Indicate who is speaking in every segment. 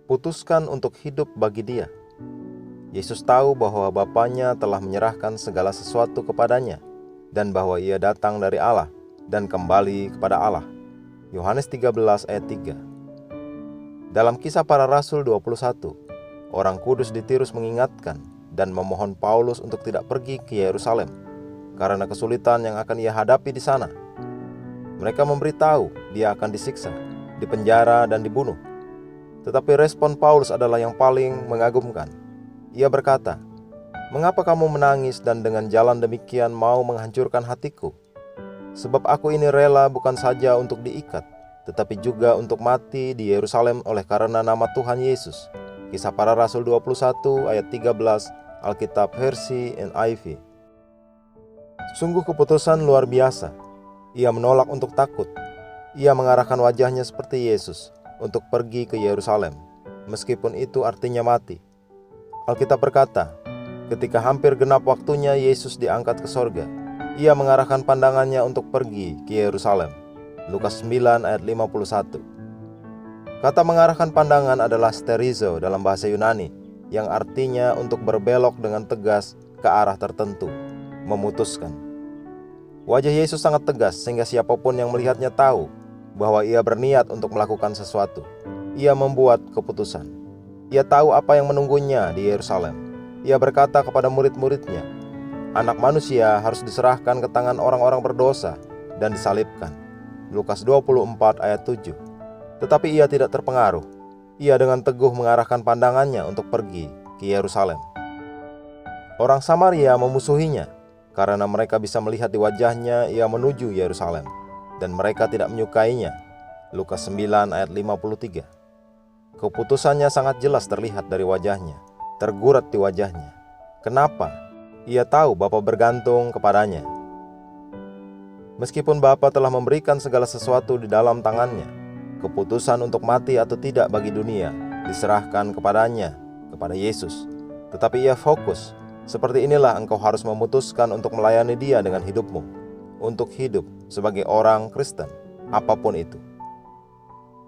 Speaker 1: putuskan untuk hidup bagi Dia. Yesus tahu bahwa Bapanya telah menyerahkan segala sesuatu kepadanya dan bahwa Ia datang dari Allah dan kembali kepada Allah. Yohanes 13 ayat 3. Dalam Kisah Para Rasul 21, orang kudus di Tirus mengingatkan dan memohon Paulus untuk tidak pergi ke Yerusalem karena kesulitan yang akan ia hadapi di sana. Mereka memberitahu dia akan disiksa, dipenjara dan dibunuh. Tetapi respon Paulus adalah yang paling mengagumkan. Ia berkata, "Mengapa kamu menangis dan dengan jalan demikian mau menghancurkan hatiku? Sebab aku ini rela bukan saja untuk diikat, tetapi juga untuk mati di Yerusalem oleh karena nama Tuhan Yesus." Kisah Para Rasul 21 ayat 13, Alkitab versi NIV. Sungguh keputusan luar biasa. Ia menolak untuk takut. Ia mengarahkan wajahnya seperti Yesus untuk pergi ke Yerusalem, meskipun itu artinya mati. Alkitab berkata, ketika hampir genap waktunya Yesus diangkat ke sorga, ia mengarahkan pandangannya untuk pergi ke Yerusalem. Lukas 9 ayat 51. Kata mengarahkan pandangan adalah sterizo dalam bahasa Yunani, yang artinya untuk berbelok dengan tegas ke arah tertentu, memutuskan. Wajah Yesus sangat tegas sehingga siapapun yang melihatnya tahu bahwa ia berniat untuk melakukan sesuatu. Ia membuat keputusan. Ia tahu apa yang menunggunya di Yerusalem. Ia berkata kepada murid-muridnya, "Anak manusia harus diserahkan ke tangan orang-orang berdosa dan disalibkan." Lukas 24 ayat 7. Tetapi ia tidak terpengaruh. Ia dengan teguh mengarahkan pandangannya untuk pergi ke Yerusalem. Orang Samaria memusuhinya karena mereka bisa melihat di wajahnya ia menuju Yerusalem, dan mereka tidak menyukainya. Lukas 9 ayat 53. Keputusannya sangat jelas terlihat dari wajahnya, tergurat di wajahnya. Kenapa? Ia tahu Bapa bergantung kepadanya. Meskipun Bapa telah memberikan segala sesuatu di dalam tangannya, keputusan untuk mati atau tidak bagi dunia diserahkan kepadanya, kepada Yesus. Tetapi ia fokus, seperti inilah engkau harus memutuskan untuk melayani Dia dengan hidupmu, untuk hidup sebagai orang Kristen, apapun itu.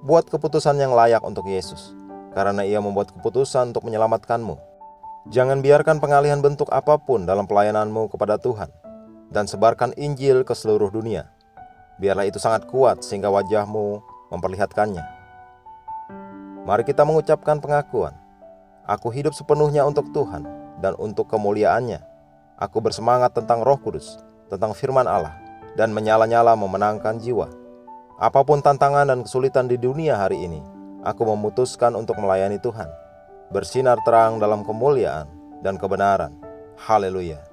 Speaker 1: Buat keputusan yang layak untuk Yesus, karena Ia membuat keputusan untuk menyelamatkanmu. Jangan biarkan pengalihan bentuk apapun dalam pelayananmu kepada Tuhan, dan sebarkan Injil ke seluruh dunia. Biarlah itu sangat kuat sehingga wajahmu memperlihatkannya. Mari kita mengucapkan pengakuan, "Aku hidup sepenuhnya untuk Tuhan dan untuk kemuliaan-Nya. Aku bersemangat tentang Roh Kudus, tentang firman Allah, dan menyala-nyala memenangkan jiwa. Apapun tantangan dan kesulitan di dunia hari ini, aku memutuskan untuk melayani Tuhan, bersinar terang dalam kemuliaan dan kebenaran." Haleluya.